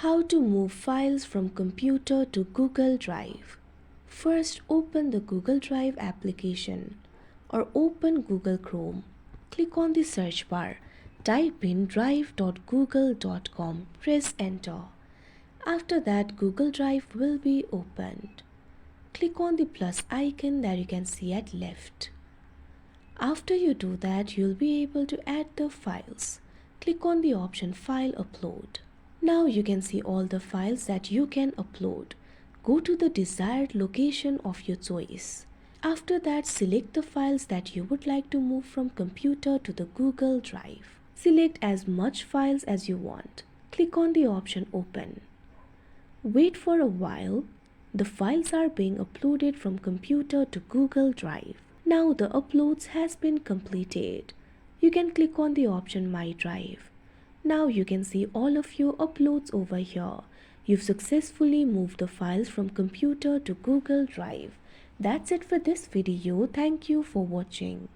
How to move files from computer to Google Drive. First, open the Google Drive application or open Google Chrome. Click on the search bar. Type in drive.google.com. Press enter. After that, Google Drive will be opened. Click on the plus icon that you can see at left. After you do that, you'll be able to add the files. Click on the option File Upload. Now you can see all the files that you can upload. Go to the desired location of your choice. After that, select the files that you would like to move from computer to the Google Drive. Select as much files as you want. Click on the option Open. Wait for a while. The files are being uploaded from computer to Google Drive. Now the uploads has been completed. You can click on the option My Drive. Now you can see all of your uploads over here. You've successfully moved the files from computer to Google Drive. That's it for this video. Thank you for watching.